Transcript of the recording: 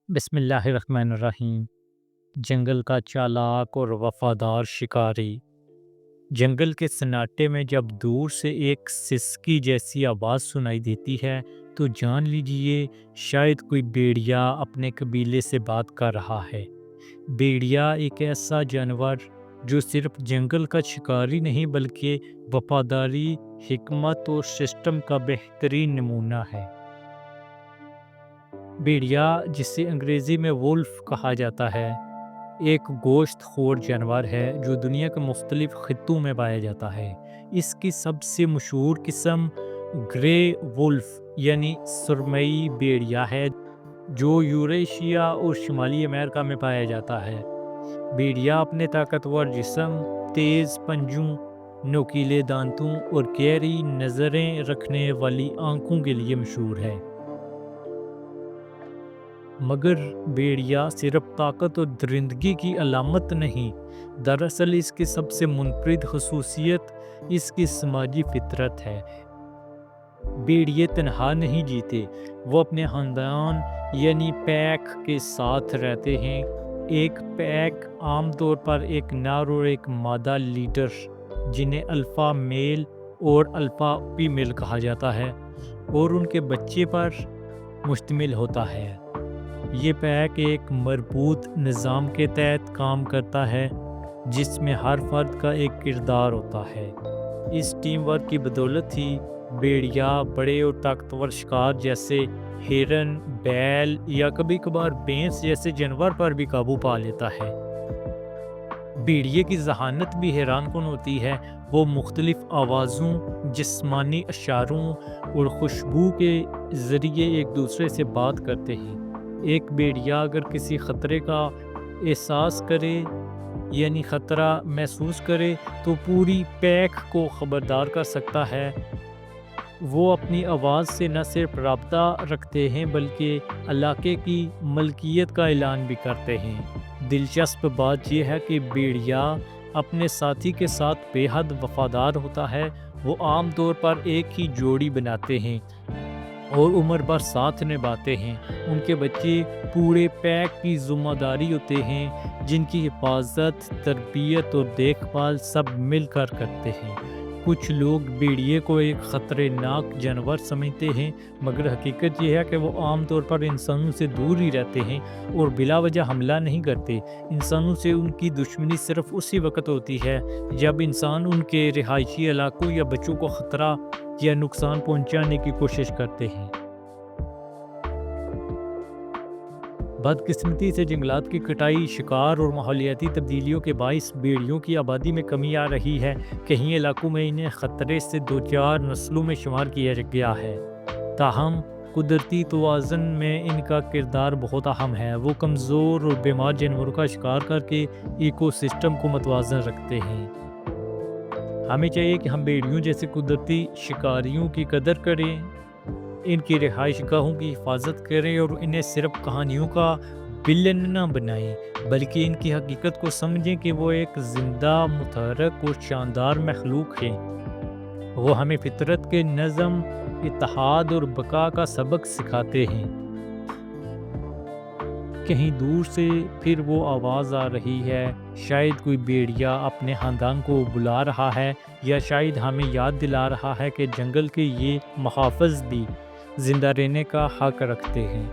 बिस्मिल्लाहिर्रहमानिर्रहीम। जंगल का चालाक और वफादार शिकारी। जंगल के सन्नाटे में जब दूर से एक सिसकी जैसी आवाज़ सुनाई देती है तो जान लीजिए शायद कोई भेड़िया अपने कबीले से बात कर रहा है। भेड़िया एक ऐसा जानवर जो सिर्फ जंगल का शिकारी नहीं बल्कि वफादारी, हिकमत और सिस्टम का बेहतरीन नमूना है। भेड़िया, जिसे अंग्रेज़ी में वुल्फ कहा जाता है, एक गोश्त खोर जानवर है जो दुनिया के मुख्तलिफ खित्तों में पाया जाता है। इसकी सबसे मशहूर किस्म ग्रे वुल्फ यानी सुरमई भेड़िया है, जो यूरेशिया और शुमाली अमेरिका में पाया जाता है। भेड़िया अपने ताकतवर जिस्म, तेज़ पंजों, नोकीले दांतों और गहरी नज़रें रखने वाली आंखों के लिए मशहूर है। मगर भेड़िया सिर्फ ताकत और दरिंदगी की अलामत नहीं, दरअसल इसकी सबसे मुनफरिद खसूसियत इसकी समाजी फितरत है। भेड़िए तन्हा नहीं जीते, वो अपने खानदान यानी पैक के साथ रहते हैं। एक पैक आमतौर पर एक नर और एक मादा लीडर, जिन्हें अल्फ़ा मेल और अल्फ़ा फीमेल कहा जाता है, और उनके बच्चे पर मुश्तमिल होता है। ये पैक एक मरबूत निज़ाम के तहत काम करता है जिसमें हर फर्द का एक किरदार होता है। इस टीम वर्क की बदौलत ही भेड़िया बड़े और ताकतवर शिकार जैसे हिरन, बैल या कभी कभार भैंस जैसे जानवर पर भी काबू पा लेता है। भेड़िए की जहानत भी हैरानकुन होती है। वो मुख्तलिफ आवाज़ों, जिस्मानी इशारों और खुशबू के ज़रिए एक दूसरे से बात करते हैं। एक भेड़िया अगर किसी ख़तरे का एहसास करे यानी ख़तरा महसूस करे तो पूरी पैक को ख़बरदार कर सकता है। वो अपनी आवाज़ से न सिर्फ राब्ता रखते हैं बल्कि इलाके की मलकियत का ऐलान भी करते हैं। दिलचस्प बात यह है कि भेड़िया अपने साथी के साथ बेहद वफादार होता है। वो आम तौर पर एक ही जोड़ी बनाते हैं और उम्र भर साथ निभाते हैं। उनके बच्चे पूरे पैक की ज़िम्मेदारी होते हैं, जिनकी हिफाजत, तरबियत और देखभाल सब मिलकर करते हैं। कुछ लोग भेड़िए को एक ख़तरनाक जानवर समझते हैं, मगर हकीकत यह है कि वो आमतौर पर इंसानों से दूर ही रहते हैं और बिला वजह हमला नहीं करते। इंसानों से उनकी दुश्मनी सिर्फ उसी वक्त होती है जब इंसान उनके रिहायशी इलाकों या बच्चों को ख़तरा या नुकसान पहुंचाने की कोशिश करते हैं। बदकिस्मती से जंगलात की कटाई, शिकार और माहौलियाती तब्दीलियों के बाइस भेड़ियों की आबादी में कमी आ रही है। कहीं इलाकों में इन्हें ख़तरे से 2-4 नस्लों में शुमार किया गया है। ताहम कुदरती तवाज़ुन में इनका किरदार बहुत अहम है। वो कमज़ोर और बीमार जानवरों का शिकार करके इकोसिस्टम को मतवाज़न रखते हैं। हमें चाहिए कि हम भेड़ियों जैसे कुदरती शिकारियों की कदर करें, इनकी रिहाइश गाहों की हिफाजत करें और इन्हें सिर्फ कहानियों का विलन न बनाएं, बल्कि इनकी हकीकत को समझें कि वो एक ज़िंदा, मुतहर्रिक और शानदार मखलूक है। वो हमें फितरत के नज़म, इत्तेहाद और बका का सबक सिखाते हैं। कहीं दूर से फिर वो आवाज़ आ रही है, शायद कोई भेड़िया अपने खानदान को बुला रहा है, या शायद हमें याद दिला रहा है कि जंगल के ये मुहाफ़िज़ भी जिंदा रहने का हक रखते हैं।